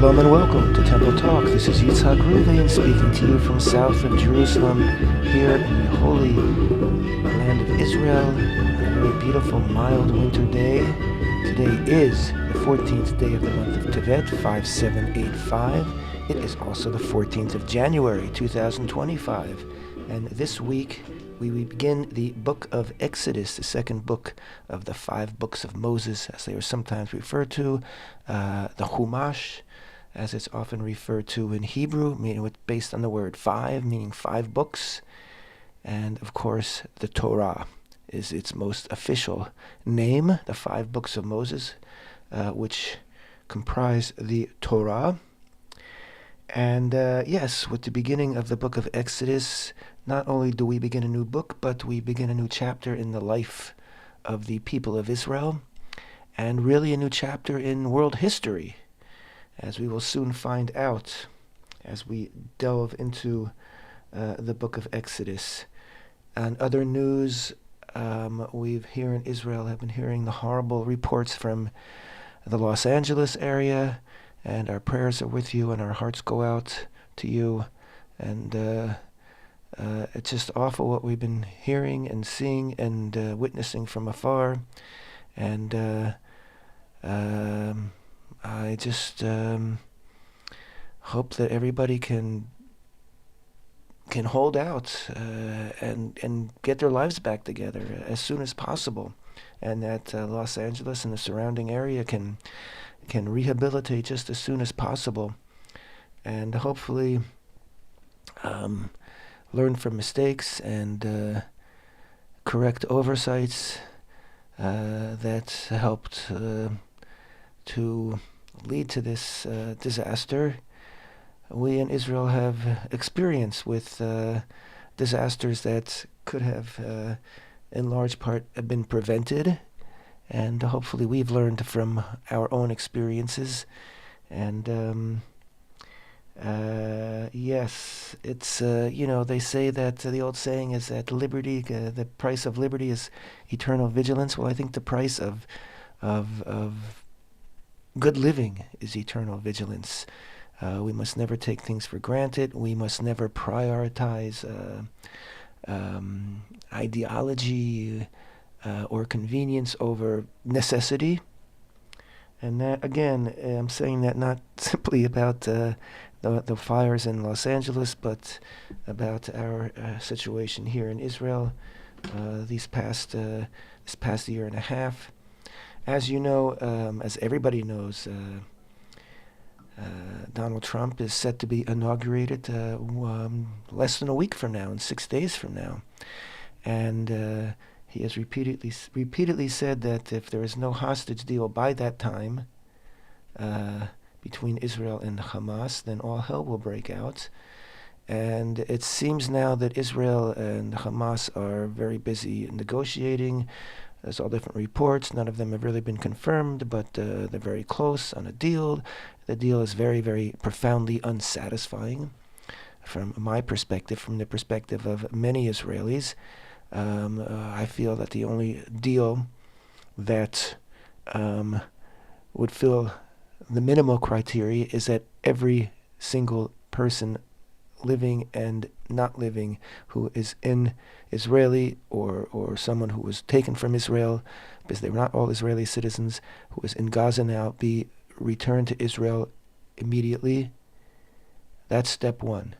Shalom and welcome to Temple Talk. This is Yitzhak Ruvain speaking to you from south of Jerusalem, here in the holy land of Israel, on a very beautiful, mild winter day. Today is the 14th day of the month of Tevet, 5785. It is also the 14th of January, 2025. And this week, we begin the book of Exodus, the second book of the 5 books of Moses, as they are sometimes referred to, the Chumash, as it's often referred to in Hebrew, meaning based on the word 5, meaning 5 books. And of course, the Torah is its most official name, the 5 books of Moses, which comprise the Torah. And yes, with the beginning of the book of Exodus, not only do we begin a new book, but we begin a new chapter in the life of the people of Israel, and really a new chapter in world history, as we will soon find out as we delve into the book of Exodus. And other news, we've here in Israel have been hearing the horrible reports from the Los Angeles area, and our prayers are with you and our hearts go out to you. And it's just awful what we've been hearing and seeing and witnessing from afar. And I just hope that everybody can hold out and get their lives back together as soon as possible, and that Los Angeles and the surrounding area can rehabilitate just as soon as possible, and hopefully learn from mistakes and correct oversights that helped to lead to this disaster. We in Israel have experience with disasters that could have, in large part, been prevented, and hopefully we've learned from our own experiences. And yes, it's they say that the old saying is that liberty, the price of liberty is eternal vigilance. Well, I think the price of good living is eternal vigilance. We must never take things for granted. We must never prioritize ideology or convenience over necessity. And that, again, I'm saying that not simply about the fires in Los Angeles, but about our situation here in Israel this past year and a half. As you know, as everybody knows, Donald Trump is set to be inaugurated less than a week from now, in 6 days from now. And he has repeatedly said that if there is no hostage deal by that time between Israel and Hamas, then all hell will break out. And it seems now that Israel and Hamas are very busy negotiating. There's all different reports. None of them have really been confirmed, but they're very close on a deal. The deal is very, very profoundly unsatisfying from my perspective, from the perspective of many Israelis. I feel that the only deal that would fill the minimal criteria is that every single person living and not living who is in Israeli or someone who was taken from Israel, because they were not all Israeli citizens, who is in Gaza now, be returned to Israel immediately. That's step 1.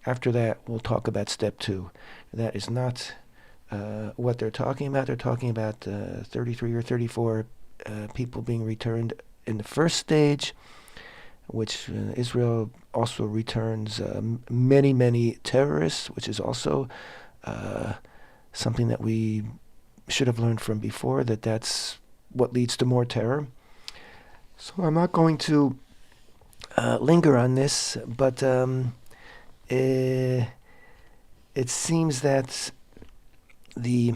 After that, we'll talk about step 2. That is not what they're talking about. They're talking about 33 or 34 people being returned in the first stage, which Israel also returns many, many terrorists, which is also something that we should have learned from before, that's what leads to more terror. So I'm not going to linger on this, but it seems that the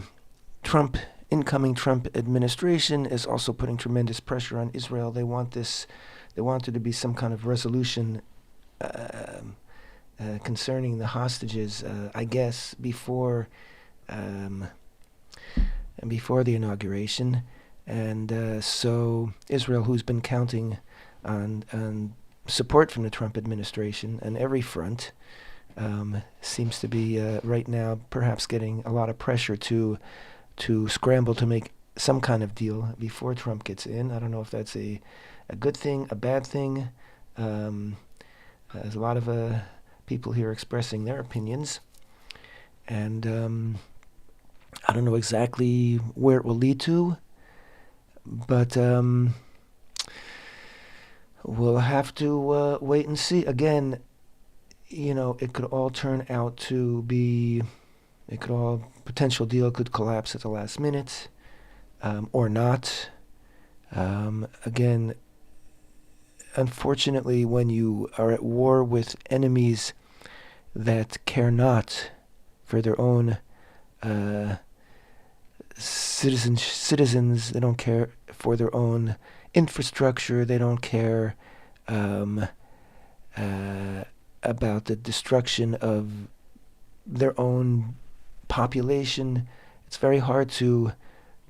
incoming Trump administration is also putting tremendous pressure on Israel. They want there to be some kind of resolution concerning the hostages, I guess, before the inauguration. And so Israel, who's been counting on support from the Trump administration on every front. Seems to be right now perhaps getting a lot of pressure to scramble to make some kind of deal before Trump gets in. I don't know if that's a good thing, a bad thing. Um, there's a lot of people here expressing their opinions, and I don't know exactly where it will lead to, but we'll have to wait and see. Again, it could all turn out to be, potential deal could collapse at the last minute, or not. Again, unfortunately, when you are at war with enemies that care not for their own citizens, they don't care for their own infrastructure, they don't care um, about the destruction of their own population. It's very hard to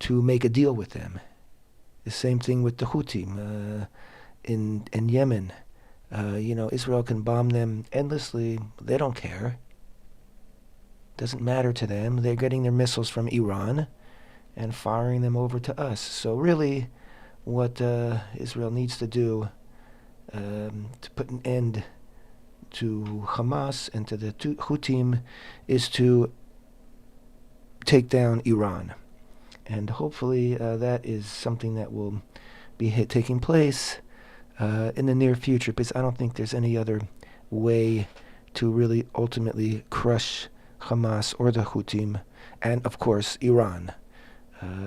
make a deal with them. The same thing with the Houthis in Yemen. Israel can bomb them endlessly. They don't care. Doesn't matter to them. They're getting their missiles from Iran and firing them over to us. So really, what Israel needs to do to put an end to Hamas and to the Houthis is to take down Iran. And hopefully that is something that will be taking place in the near future, because I don't think there's any other way to really ultimately crush Hamas or the Houthis, and of course Iran.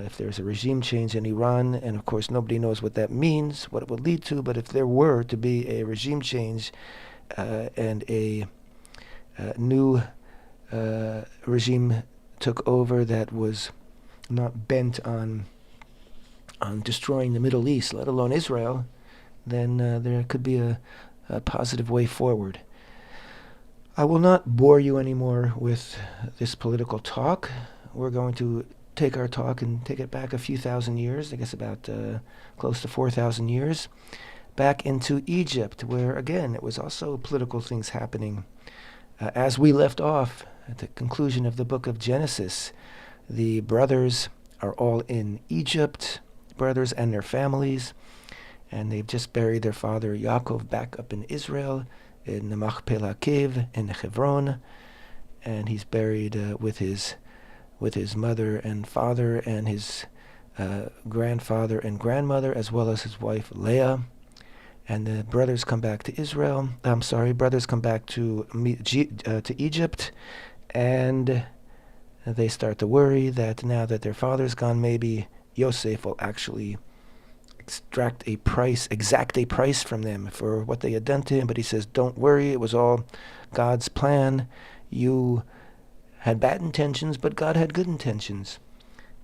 If there's a regime change in Iran, and of course nobody knows what that means, what it would lead to, but if there were to be a regime change and a new regime took over that was not bent on destroying the Middle East, let alone Israel, then there could be a positive way forward. I will not bore you anymore with this political talk. We're going to take our talk and take it back a few thousand years, I guess about close to 4,000 years, back into Egypt, where again it was also political things happening. As we left off at the conclusion of the book of Genesis, the brothers are all in Egypt, brothers and their families, and they've just buried their father Yaakov back up in Israel, in the Machpelah cave in Hebron, and he's buried with his mother and father and his grandfather and grandmother, as well as his wife Leah. And the brothers come back to Israel. Brothers come back to Egypt, and they start to worry that now that their father's gone, maybe Yosef will actually exact a price from them for what they had done to him. But he says, don't worry, it was all God's plan. You had bad intentions, but God had good intentions.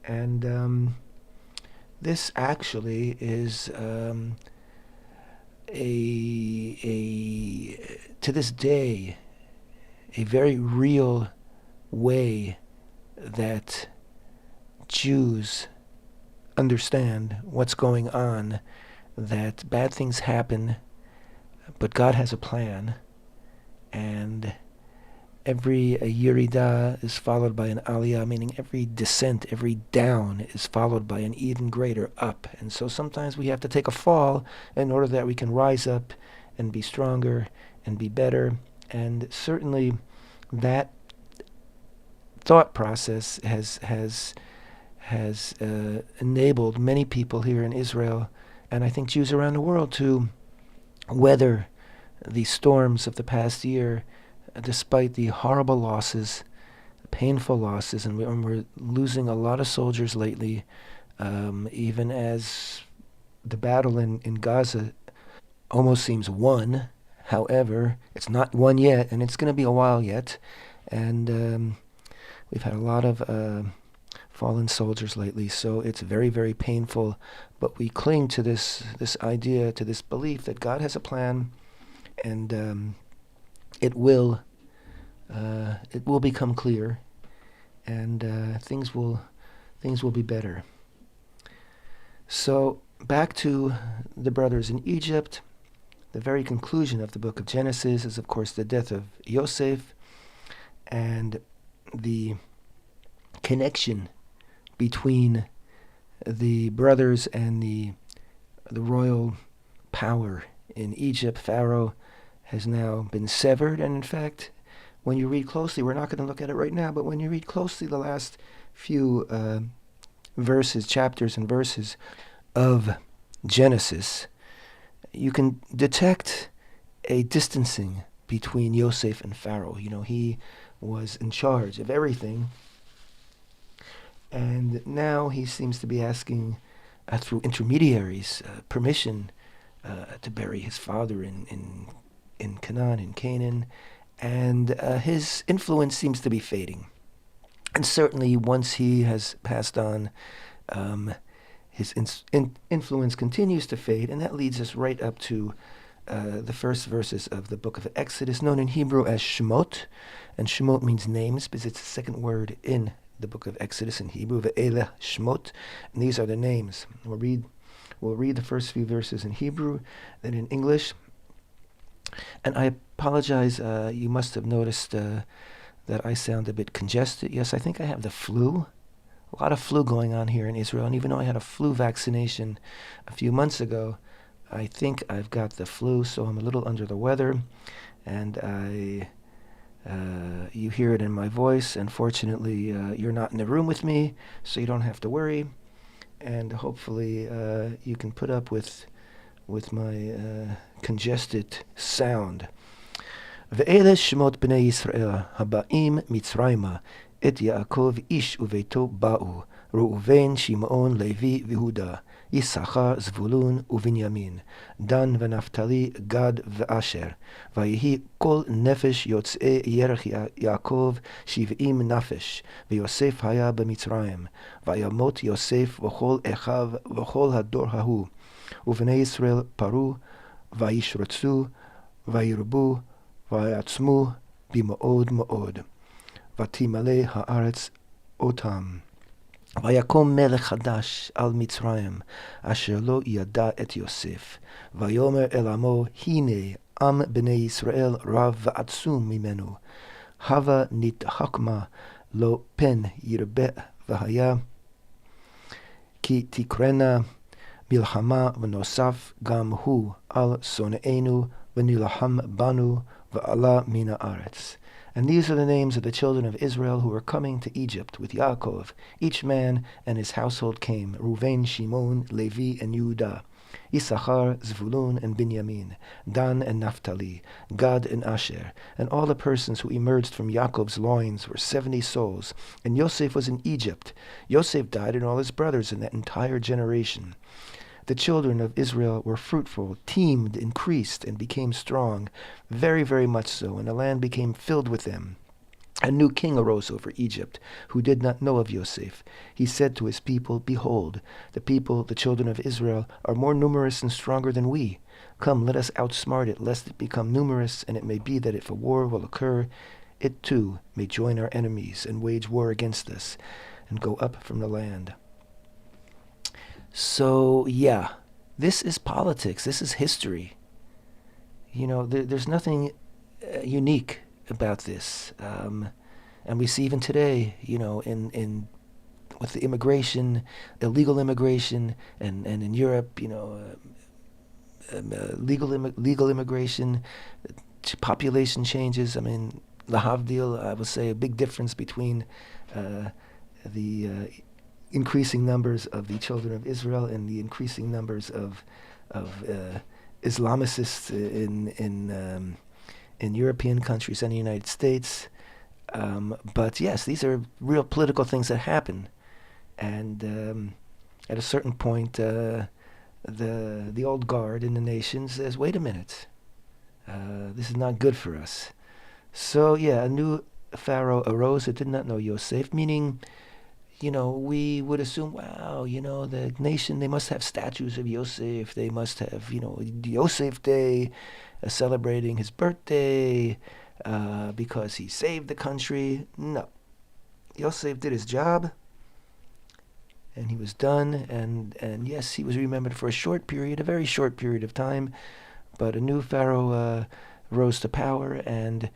And this actually is to this day, a very real way that Jews understand what's going on, that bad things happen, but God has a plan, and every Yerida is followed by an Aliyah, meaning every descent, every down is followed by an even greater up. And so sometimes we have to take a fall in order that we can rise up and be stronger and be better. And certainly that thought process has enabled many people here in Israel, and I think Jews around the world, to weather the storms of the past year, despite the horrible losses, painful losses. And we're losing a lot of soldiers lately, even as the battle in Gaza almost seems won. However, it's not won yet, and it's going to be a while yet. And we've had a lot of fallen soldiers lately, so it's very, very painful. But we cling to this idea, to this belief that God has a plan, and it will become clear, and things will be better. So back to the brothers in Egypt. the very conclusion of the book of Genesis is, of course, the death of Yosef and the connection between the brothers and the royal power in Egypt. Pharaoh has now been severed, and in fact, when you read closely, we're not going to look at it right now, but when you read closely the last few chapters and verses of Genesis, you can detect a distancing between Yosef and Pharaoh. He was in charge of everything, and now he seems to be asking, through intermediaries, permission to bury his father in Canaan, in Canaan, and his influence seems to be fading. And certainly once he has passed on, his influence continues to fade, and that leads us right up to the first verses of the book of Exodus, known in Hebrew as Shemot. And Shemot means names because it's the second word in the book of Exodus in Hebrew, Ve'eleh Shemot, and these are the names. We'll read the first few verses in Hebrew, then in English. And I apologize, you must have noticed that I sound a bit congested. Yes, I think I have the flu. A lot of flu going on here in Israel, and even though I had a flu vaccination a few months ago, I think I've got the flu, so I'm a little under the weather, and you hear it in my voice. And fortunately, you're not in the room with me, so you don't have to worry, and hopefully you can put up with my congested sound. ואלה שמות בני ישראל הבאים מצרימה את יעקב איש וביתו באו ראובן שמעון לוי ויהודה יששכר זבולון ובנימין דן ונפתלי גד ואשר ויהי כל נפש יוצאי ירך יעקב 70 נפש ויוסף היה במצרים וימות יוסף וכל אחיו וכל הדור ההוא ובני ישראל פרו וישרצו וירבו ויעצמו במאוד מאוד ותמלא הארץ אותם ויקום מלך חדש על מצרים אשר לא ידע את יוסף ויאמר אל עמו הנה עם בני ישראל רב ועצום ממנו הבה נתחכמה לו פן ירבה והיה כי תקרנה מלחמה ונוסף גם הוא על שונאינו ונלחם בנו ועלה מן הארץ. And these are the names of the children of Israel who were coming to Egypt with Yaakov. Each man and his household came, Reuven, Shimon, Levi, and Yehuda, Issachar, Zvulun, and Binyamin, Dan and Naphtali, Gad and Asher. And all the persons who emerged from Yaakov's loins were 70 souls. And Yosef was in Egypt. Yosef died and all his brothers in that entire generation. The children of Israel were fruitful, teemed, increased, and became strong, very, very much so, and the land became filled with them. A new king arose over Egypt, who did not know of Yosef. He said to his people, Behold, the people, the children of Israel, are more numerous and stronger than we. Come, let us outsmart it, lest it become numerous, and it may be that if a war will occur, it too may join our enemies and wage war against us, and go up from the land. So, yeah, this is politics. This is history. There's nothing unique about this. And we see even today, in with the immigration, illegal immigration, and in Europe, legal immigration, population changes. I mean, lahavdil, I would say a big difference between the increasing numbers of the children of Israel and the increasing numbers of Islamicists in European countries and the United States. But yes, these are real political things that happen, and at a certain point, the old guard in the nation says, "Wait a minute, this is not good for us." So yeah, a new Pharaoh arose that did not know Yosef, meaning, we would assume, wow, the nation, they must have statues of Yosef. They must have, the Yosef Day, celebrating his birthday, because he saved the country. No. Yosef did his job, and he was done. And yes, he was remembered for a very short period of time. But a new Pharaoh rose to power, and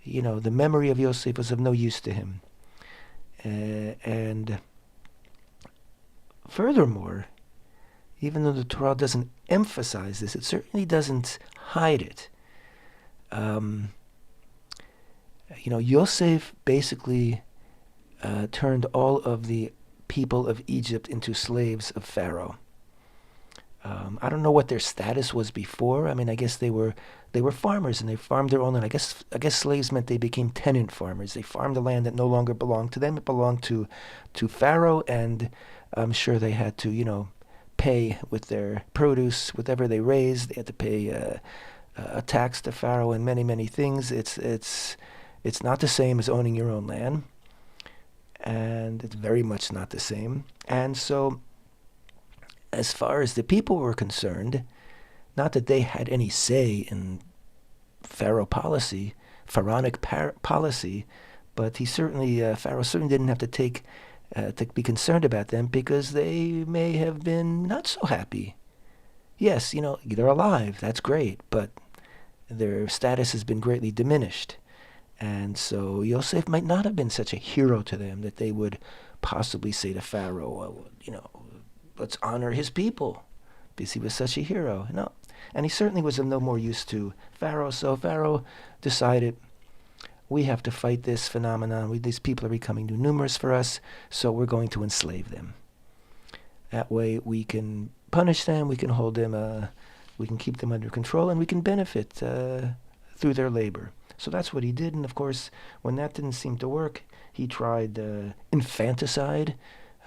the memory of Yosef was of no use to him. And furthermore, even though the Torah doesn't emphasize this, it certainly doesn't hide it. Yosef basically turned all of the people of Egypt into slaves of Pharaoh. I don't know what their status was before. I mean, I guess they were farmers and they farmed their own land. I guess slaves meant they became tenant farmers. They farmed the land that no longer belonged to them. It belonged to Pharaoh, and I'm sure they had to, pay with their produce, whatever they raised. They had to pay a tax to Pharaoh and many, many things. It's not the same as owning your own land, and it's very much not the same. And so, as far as the people were concerned, not that they had any say in Pharaonic policy, but Pharaoh certainly didn't have to be concerned about them, because they may have been not so happy. Yes, they're alive, that's great, but their status has been greatly diminished. And so Yosef might not have been such a hero to them that they would possibly say to Pharaoh, let's honor his people, because he was such a hero. No. And he certainly was of no more use to Pharaoh. So Pharaoh decided, we have to fight this phenomenon. These people are becoming too numerous for us, so we're going to enslave them. That way we can punish them, we can hold them, we can keep them under control, and we can benefit through their labor. So that's what he did. And of course, when that didn't seem to work, he tried infanticide,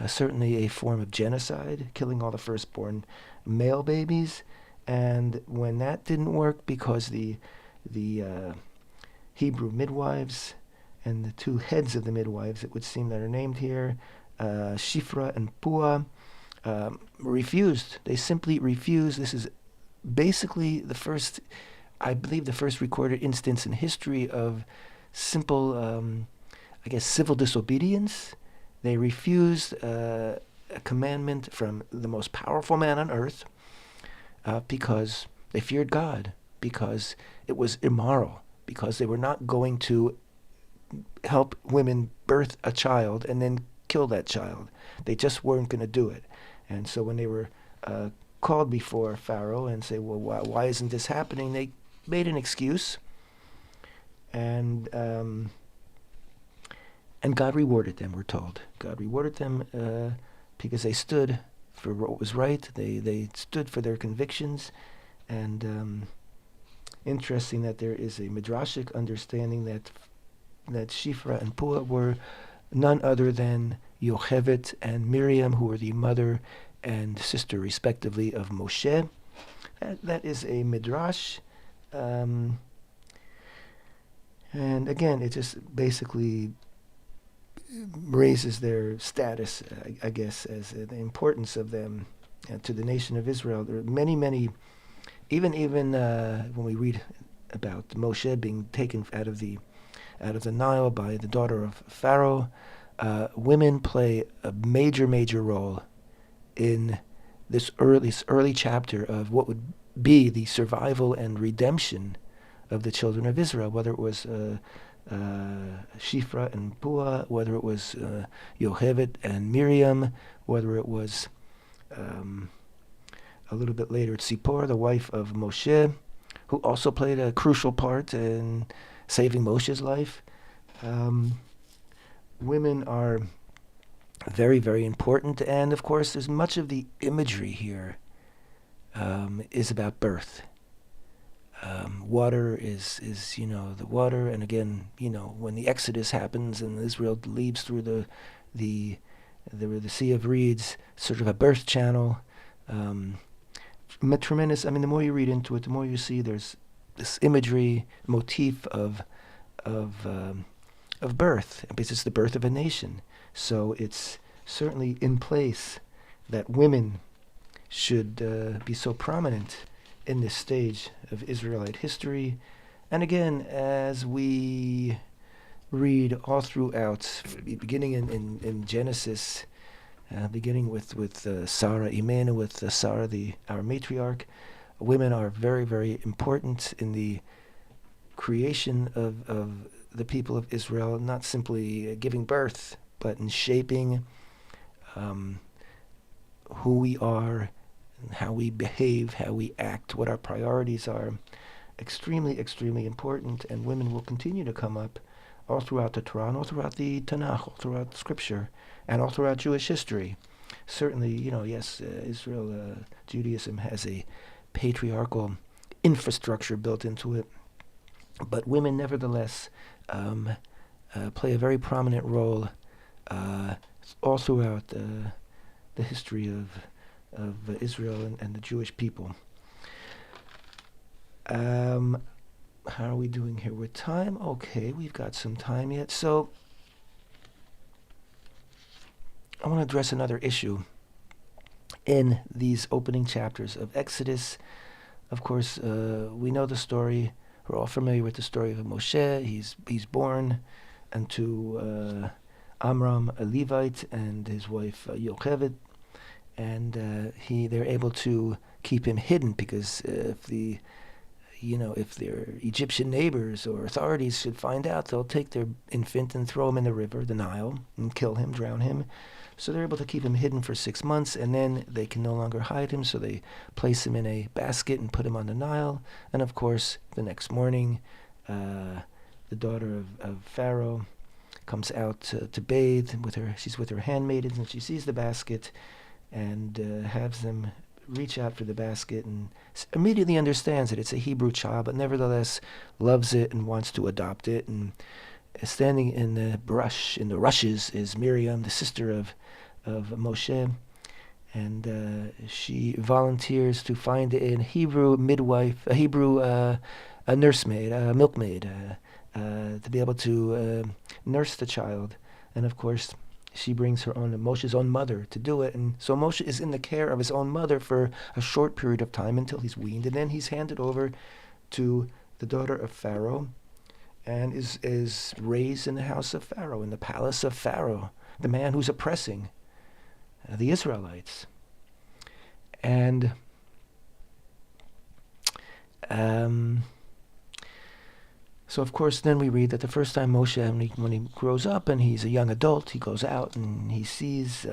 certainly a form of genocide, killing all the firstborn male babies. And when that didn't work, because the Hebrew midwives and the two heads of the midwives, it would seem, that are named here, Shifra and Pua, refused. They simply refused. This is basically the first recorded instance in history of simple, civil disobedience. They refused a commandment from the most powerful man on earth because they feared God, because it was immoral, because they were not going to help women birth a child and then kill that child. They just weren't going to do it. And so when they were called before Pharaoh and say, well, why isn't this happening? They made an excuse, and God rewarded them, we're told. God rewarded them because they stood for what was right. They stood for their convictions. And interesting that there is a midrashic understanding that Shifra and Pua were none other than Yocheved and Miriam, who were the mother and sister, respectively, of Moshe. That is a midrash. And again, it just basically raises their status, I guess, as the importance of them to the nation of Israel. There are many, even when we read about Moshe being taken out of the Nile by the daughter of Pharaoh, women play a major role in this early chapter of what would be the survival and redemption of the children of Israel, whether it was Shifra and Pua, whether it was Yocheved and Miriam, whether it was a little bit later Tzipporah, the wife of Moshe, who also played a crucial part in saving Moshe's life. Women are very important, and of course there's much of the imagery here is about birth. Water is the water, and again, when the Exodus happens and Israel leaves through the Sea of Reeds, sort of a birth channel. Tremendous. I mean, the more you read into it, the more you see there's this imagery motif of birth, because it's the birth of a nation. So it's certainly in place that women should be so prominent in this stage of Israelite history. And again, as we read all throughout, beginning in Genesis, beginning with Sarah Imenu, with Sarah, our matriarch, women are very, very important in the creation of the people of Israel, not simply giving birth, but in shaping who we are, and how we behave, how we act, what our priorities are. Extremely, extremely important, and women will continue to come up all throughout the Torah, and all throughout the Tanakh, all throughout Scripture, and all throughout Jewish history. Certainly, yes, Israel, Judaism has a patriarchal infrastructure built into it, but women nevertheless play a very prominent role all throughout the history of Israel and the Jewish people. How are we doing here with time? Okay, we've got some time yet. So I want to address another issue in these opening chapters of Exodus. Of course, we know the story. We're all familiar with the story of Moshe. He's born unto Amram, a Levite, and his wife Yocheved, and they're able to keep him hidden because if their Egyptian neighbors or authorities should find out, they'll take their infant and throw him in the river, the Nile, and kill him, drown him. So they're able to keep him hidden for 6 months, and then they can no longer hide him, so they place him in a basket and put him on the Nile. And of course, the next morning, the daughter of Pharaoh comes out to bathe with her. She's with her handmaidens, and she sees the basket and has them reach out for the basket and immediately understands that it's a Hebrew child, but nevertheless loves it and wants to adopt it. And standing in the rushes, is Miriam, the sister of Moshe, and she volunteers to find a Hebrew midwife, a Hebrew a nursemaid, a milkmaid, to be able to nurse the child. And of course, she brings Moshe's own mother to do it. And so Moshe is in the care of his own mother for a short period of time until he's weaned. And then he's handed over to the daughter of Pharaoh and is raised in the house of Pharaoh, in the palace of Pharaoh, the man who's oppressing the Israelites. And so, of course, then we read that the first time Moshe, when he grows up and he's a young adult, he goes out and he sees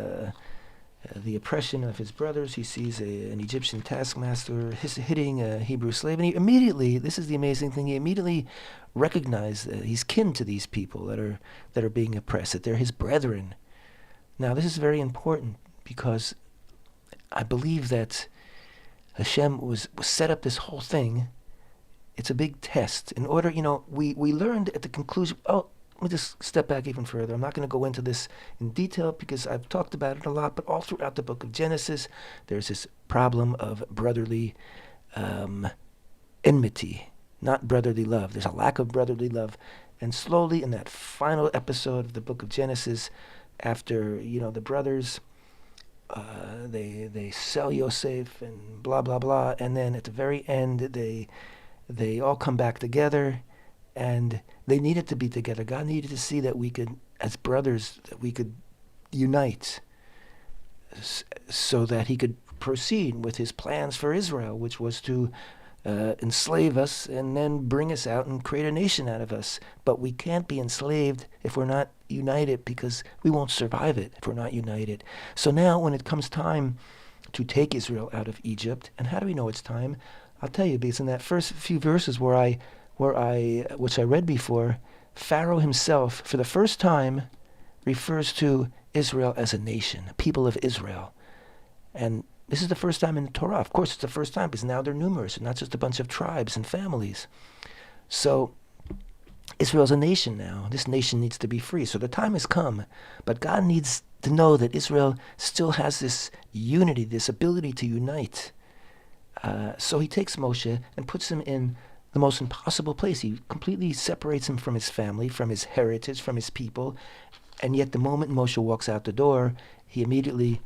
the oppression of his brothers. He sees an Egyptian taskmaster hitting a Hebrew slave. And he immediately, this is the amazing thing, he immediately recognized that he's kin to these people that are being oppressed, that they're his brethren. Now, this is very important because I believe that Hashem was set up this whole thing. It's a big test. In order, we learned at the conclusion, let me just step back even further. I'm not going to go into this in detail because I've talked about it a lot, but all throughout the book of Genesis, there's this problem of brotherly enmity, not brotherly love. There's a lack of brotherly love. And slowly in that final episode of the book of Genesis, after, the brothers, they sell Yosef and blah, blah, blah, and then at the very end, they all come back together, and they needed to be together. God needed to see that we could, as brothers, that we could unite so that he could proceed with his plans for Israel, which was to enslave us and then bring us out and create a nation out of us. But we can't be enslaved if we're not united, because we won't survive it if we're not united. So now when it comes time to take Israel out of Egypt, and how do we know it's time? I'll tell you, because in that first few verses which I read before, Pharaoh himself, for the first time, refers to Israel as a nation, a people of Israel. And this is the first time in the Torah. Of course, it's the first time because now they're numerous and not just a bunch of tribes and families. So Israel's a nation now. This nation needs to be free. So the time has come. But God needs to know that Israel still has this unity, this ability to unite. So he takes Moshe and puts him in the most impossible place. He completely separates him from his family, from his heritage, from his people. And yet the moment Moshe walks out the door, he immediately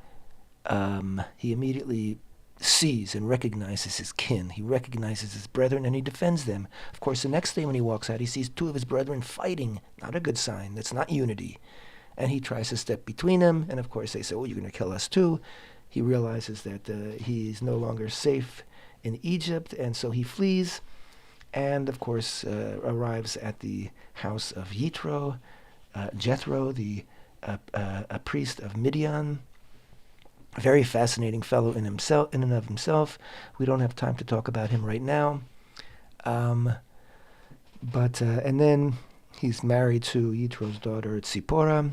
sees and recognizes his kin. He recognizes his brethren and he defends them. Of course, the next day when he walks out, he sees two of his brethren fighting. Not a good sign. That's not unity. And he tries to step between them. And of course, they say, "Oh, you're going to kill us too." He realizes that he's no longer safe in Egypt, and so he flees, and of course arrives at the house of Jethro, a priest of Midian. A very fascinating fellow in and of himself. We don't have time to talk about him right now. But and then he's married to Yitro's daughter Tzipporah,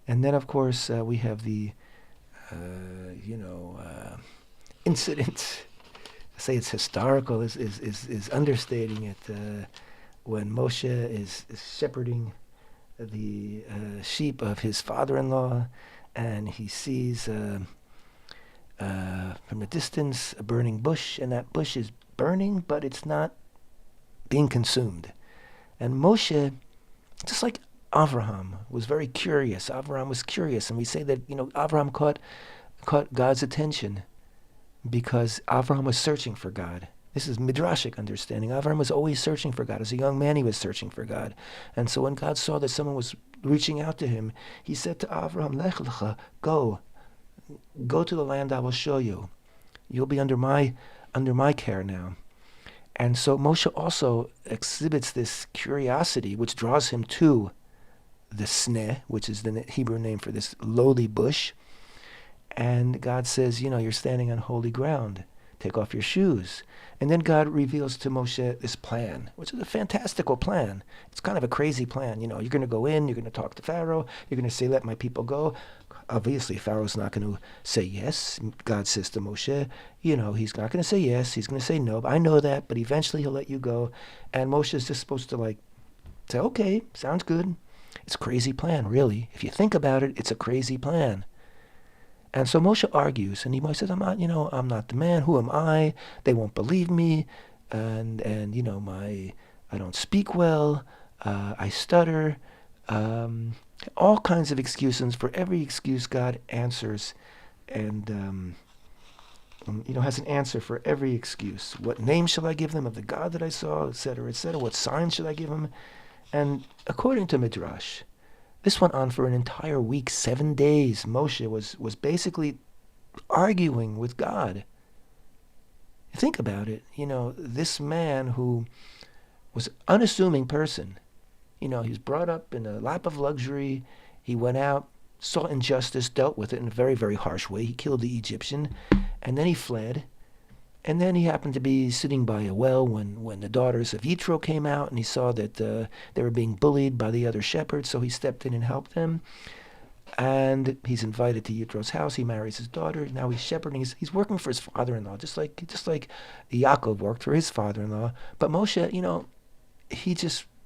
and then of course we have the incident. Say it's historical is understating it. When Moshe is shepherding the sheep of his father-in-law, and he sees from a distance a burning bush, and that bush is burning, but it's not being consumed. And Moshe, just like Avraham, was very curious. Avraham was curious, and we say that Avraham caught God's attention because Avraham was searching for God. This is midrashic understanding. Avraham was always searching for God. As a young man, he was searching for God. And so when God saw that someone was reaching out to him, he said to Avraham, Lech lecha, go to the land I will show you. You'll be under my care now. And so Moshe also exhibits this curiosity, which draws him to the sneh, which is the Hebrew name for this lowly bush. And God says, you're standing on holy ground. Take off your shoes. And then God reveals to Moshe this plan, which is a fantastical plan. It's kind of a crazy plan. You're going to go in, you're going to talk to Pharaoh, you're going to say, let my people go. Obviously, Pharaoh's not going to say yes. God says to Moshe, he's not going to say yes, he's going to say no. I know that, but eventually he'll let you go. And Moshe is just supposed to say, okay, sounds good. It's a crazy plan, really. If you think about it, it's a crazy plan. And so Moshe argues, and he says, I'm not the man. Who am I? They won't believe me. And I don't speak well. I stutter. All kinds of excuses. For every excuse, God answers and has an answer for every excuse. What name shall I give them of the God that I saw, etc., etc.? What sign should I give them? And according to Midrash, this went on for an entire week, 7 days. Moshe was basically arguing with God. Think about it. This man who was an unassuming person, he was brought up in a lap of luxury. He went out, saw injustice, dealt with it in a very, very harsh way. He killed the Egyptian, and then he fled. And then he happened to be sitting by a well when the daughters of Yitro came out, and he saw that they were being bullied by the other shepherds, so he stepped in and helped them. And he's invited to Yitro's house. He marries his daughter. Now he's shepherding. He's working for his father-in-law, just like Yaakov worked for his father-in-law. But Moshe,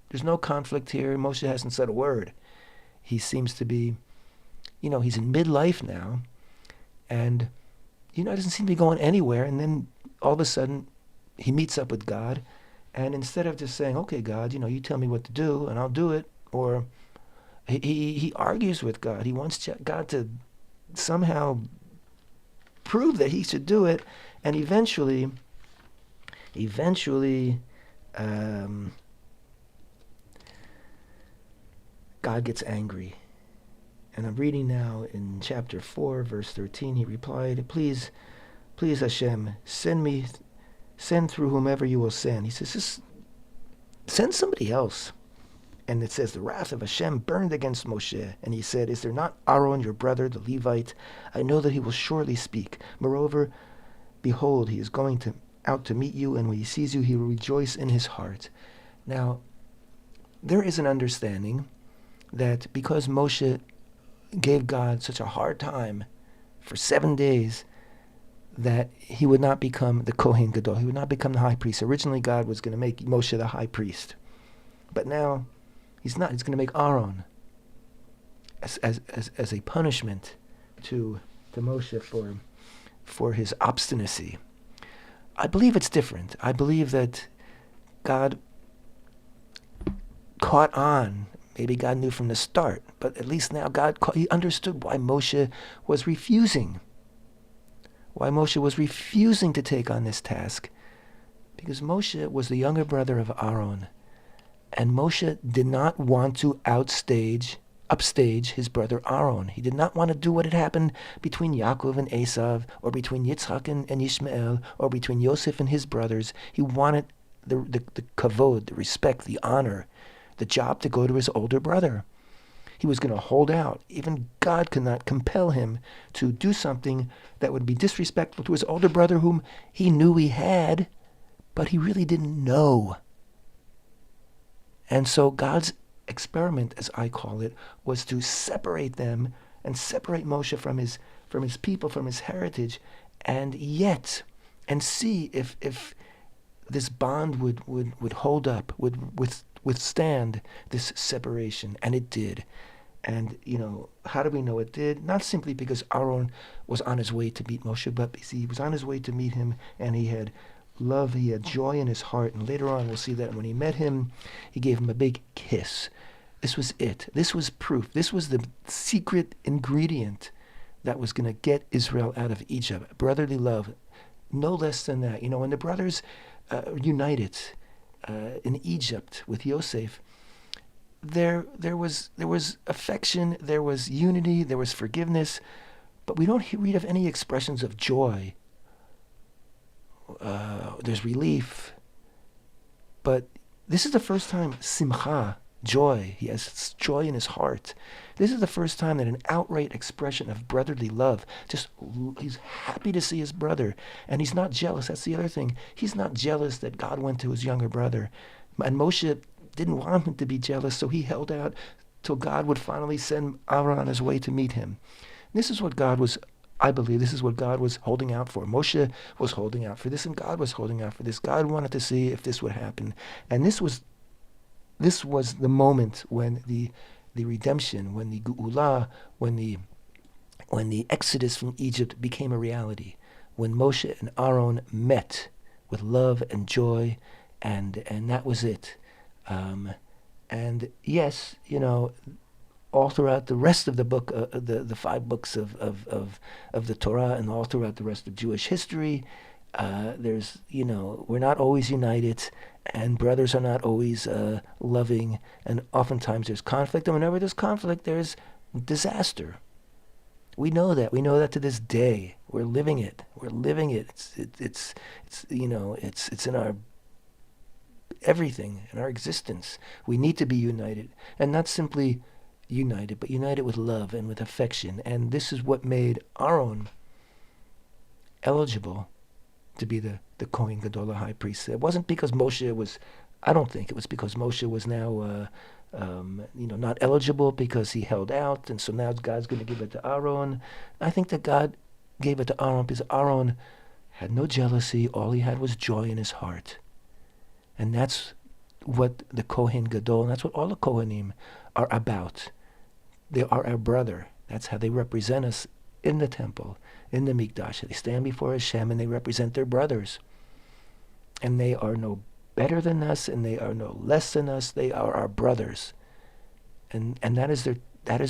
there's no conflict here. Moshe hasn't said a word. He seems to be, he's in midlife now, and doesn't seem to be going anywhere. And then all of a sudden, he meets up with God, and instead of just saying, okay, God, you tell me what to do, and I'll do it, or he argues with God. He wants God to somehow prove that he should do it, and eventually, God gets angry. And I'm reading now in chapter 4, verse 13. He replied, Please, Hashem, send through whomever you will send. He says, just send somebody else. And it says, the wrath of Hashem burned against Moshe. And he said, is there not Aaron, your brother, the Levite? I know that he will surely speak. Moreover, behold, he is going out to meet you, and when he sees you, he will rejoice in his heart. Now, there is an understanding that because Moshe gave God such a hard time for 7 days, that he would not become the Kohen Gadol. He would not become the high priest. Originally, God was going to make Moshe the high priest. But now, he's not. He's going to make Aaron as a punishment to Moshe for his obstinacy. I believe it's different. I believe that God caught on. Maybe God knew from the start, but at least now he understood why Moshe was refusing. Why Moshe was refusing to take on this task. Because Moshe was the younger brother of Aaron, and Moshe did not want to outstage upstage his brother Aaron. He did not want to do what had happened between Yaakov and Esav, or between Yitzchak and Ishmael, or between Yosef and his brothers. He wanted the kavod, the respect, the honor, the job to go to his older brother. He was going to hold out. Even God could not compel him to do something that would be disrespectful to his older brother, whom he knew he had, but he really didn't know. And so God's experiment, as I call it, was to separate them and separate Moshe from his people, from his heritage, and see if this bond would hold up, would withstand this separation. And it did. And, how do we know it did? Not simply because Aaron was on his way to meet Moshe, but because he was on his way to meet him, and he had love, he had joy in his heart. And later on, we'll see that when he met him, he gave him a big kiss. This was it. This was proof. This was the secret ingredient that was going to get Israel out of Egypt. Brotherly love, no less than that. When the brothers united in Egypt with Yosef, there was affection, there was unity, there was forgiveness, but we don't read of any expressions of joy. There's relief, but this is the first time simcha, joy. He has joy in his heart. This is the first time that an outright expression of brotherly love. He's happy to see his brother, and he's not jealous. That's the other thing. He's not jealous that God went to his younger brother, and Moshe didn't want him to be jealous, so he held out till God would finally send Aaron on his way to meet him. This is what God was. I believe this is what God was holding out for. Moshe was holding out for this, and God was holding out for this. God wanted to see if this would happen, and this was the moment when the redemption, when the Geula, when the exodus from Egypt became a reality, when Moshe and Aaron met with love and joy, and that was it. And yes, all throughout the rest of the book, the 5 books of the Torah, and all throughout the rest of Jewish history, there's, we're not always united, and brothers are not always loving, and oftentimes there's conflict, and whenever there's conflict, there's disaster. We know that. We know that to this day. We're living it. It's in our everything, in our existence. We need to be united, and not simply united, but united with love and with affection. And this is what made Aaron eligible to be the Kohen Gadol, high priest. It wasn't because Moshe was, I don't think it was because Moshe was now not eligible because he held out, and so now God's going to give it to Aaron. I think that God gave it to Aaron because Aaron had no jealousy. All he had was joy in his heart. And that's what the Kohen Gadol, and that's what all the Kohanim are about. They are our brother. That's how they represent us in the temple, in the Mikdash. They stand before Hashem and they represent their brothers. And they are no better than us, and they are no less than us. They are our brothers. And that is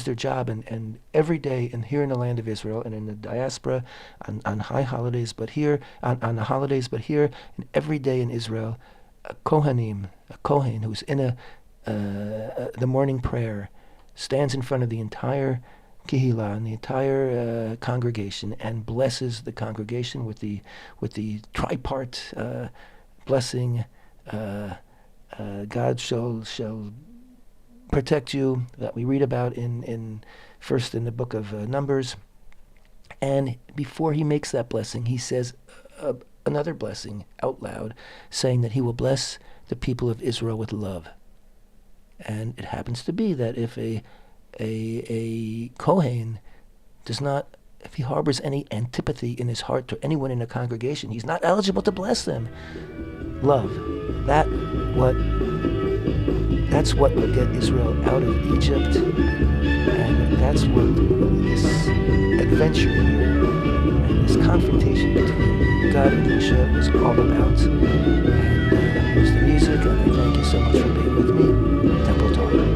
their job. And every day, and here in the land of Israel and in the diaspora, on high holidays, but here, on the holidays, but here, and every day in Israel, a Kohen who's in the morning prayer, stands in front of the entire Kehillah and the entire congregation and blesses the congregation with the tripart blessing. God shall protect you, that we read about in first in the book of Numbers. And before he makes that blessing, he says another blessing out loud, saying that he will bless the people of Israel with love. And it happens to be that if a Kohen does not, if he harbors any antipathy in his heart to anyone in a congregation, he's not eligible to bless them. Love. That's what will get Israel out of Egypt. And that's what this adventure here and this confrontation between God and Moshe was all about. And here's the music, and I thank you so much for being with me. Temple Talk.